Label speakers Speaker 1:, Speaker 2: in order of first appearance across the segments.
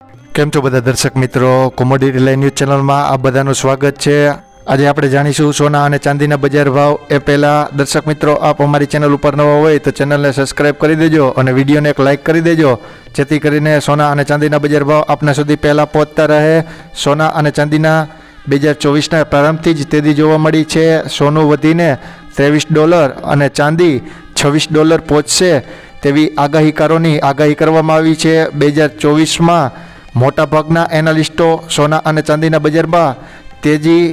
Speaker 1: કેમ છો બધા દર્શક મિત્રો, કોમોડિટી લાઈવ ન્યૂઝ ચેનલમાં આપ બધાનું સ્વાગત છે। આજે આપણે જાણીશું સોના અને ચાંદીના બજાર ભાવ। એ પહેલાં દર્શક મિત્રો, આપ અમારી ચેનલ ઉપર નવા હોય તો ચેનલને સબસ્ક્રાઈબ કરી દેજો અને વિડીયોને એક લાઇક કરી દેજો, જેથી કરીને સોના અને ચાંદીના બજાર ભાવ આપના સુધી પહેલાં પહોંચતા રહે। સોના અને ચાંદીના 2024ના પ્રારંભથી જ તેજી જોવા મળી છે। સોનું વધીને $23 અને ચાંદી $26 પહોંચશે તેવી આગાહીકારોની આગાહી કરવામાં આવી છે। 2024માં મોટાભાગના એનાલિસ્ટો સોના અને ચાંદીના બજારમાં તેજી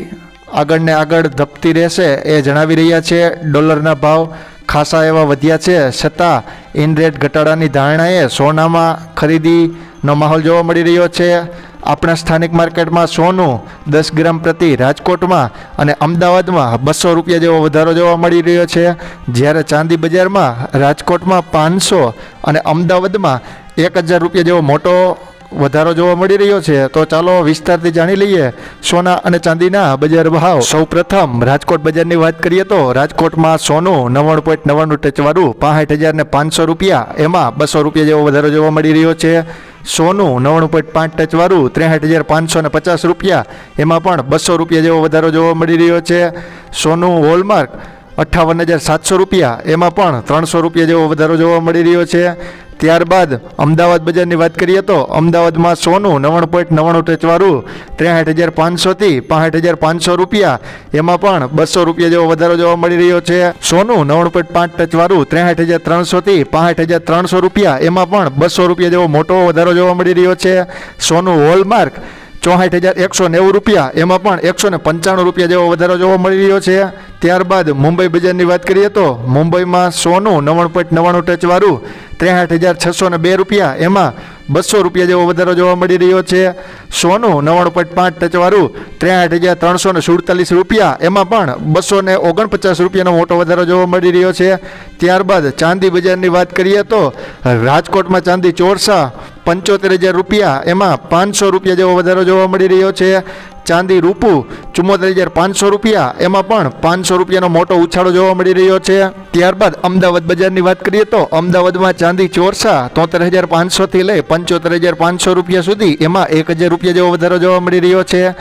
Speaker 1: આગળને આગળ ધપતી રહેશે એ જણાવી રહ્યા છે। ડોલરના ભાવ ખાસા એવા વધ્યા છે, છતાં ઇન રેટ ઘટાડાની ધારણાએ સોનામાં ખરીદીનો માહોલ જોવા મળી રહ્યો છે। આપણા સ્થાનિક માર્કેટમાં સોનું 10 ગ્રામ પ્રતિ રાજકોટમાં અને અમદાવાદમાં $200 જેવો વધારો જોવા મળી રહ્યો છે, જ્યારે ચાંદી બજારમાં રાજકોટમાં 500 અને અમદાવાદમાં $1000 જેવો મોટો વધારો જોવા મળી રહ્યો છે। તો ચાલો વિસ્તારથી જાણી લઈએ સોના અને ચાંદીના બજાર ભાવ। સૌપ્રથમ રાજકોટ બજારની વાત કરીએ તો રાજકોટમાં સોનું 99.99 ટચવાળું $65,500, એમાં $200 જેવો વધારો જોવા મળી રહ્યો છે। સોનું 99.5 ટચવાળું $63,550, એમાં પણ $200 જેવો વધારો જોવા મળી રહ્યો છે। સોનું હોલમાર્ક $58,700, એમાં પણ $300 જેવો વધારો જોવા મળી રહ્યો છે। ત્યારબાદ અમદાવાદ બજારની વાત કરીએ તો અમદાવાદમાં સોનું 99.99 ટચવાળું $63,500 થી $65,500, એમાં પણ $200 જેવો વધારો જોવા મળી રહ્યો છે। સોનું 99.5 ટચવાળું $63,300 થી $65,300, એમાં પણ $200 જેવો મોટો વધારો જોવા મળી રહ્યો છે। સોનું હોલમાર્ક $64,190, એમાં પણ $195 જેવો વધારો જોવા મળી રહ્યો છે। ત્યારબાદ મુંબઈ બજારની વાત કરીએ તો મુંબઈમાં સોનું 99.99 ટચવાળું $63,602, એમાં $200 જેવો વધારો જોવા મળી રહ્યો છે। સોનું 99.5 ટચવાળું $63,347, એમાં પણ $249 મોટો વધારો જોવા મળી રહ્યો છે। ત્યારબાદ ચાંદી બજારની વાત કરીએ તો રાજકોટમાં ચાંદી ચોરસા $75,000, એમાં $500 જેવો વધારો જોવા મળી રહ્યો છે। ચાંદી રૂપું $74,500, એમાં પણ $500 મોટો ઉછાળો જોવા મળી રહ્યો છે। ત્યારબાદ અમદાવાદ બજારની વાત કરીએ તો અમદાવાદમાં ચાંદી ચોરસા $73,500 થી લઈ $75,500 સુધી, એમાં $1,000 જેવો વધારો જોવા મળી રહ્યો છે।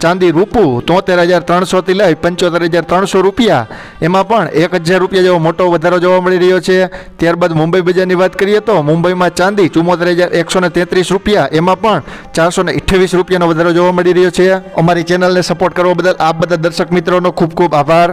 Speaker 1: ચાંદી રૂપું $73,300 થી લઈ $75,300, એમાં પણ $1,000 જેવો મોટો વધારો જોવા મળી રહ્યો છે। ત્યારબાદ મુંબઈ બજારની વાત કરીએ તો મુંબઈમાં ચાંદી $74,133, એમાં પણ $428 વધારો જોવા મળી રહ્યો છે। અમારી ચેનલને સપોર્ટ કરવા બદલ આપ બધા દર્શક મિત્રોનો ખૂબ ખૂબ આભાર।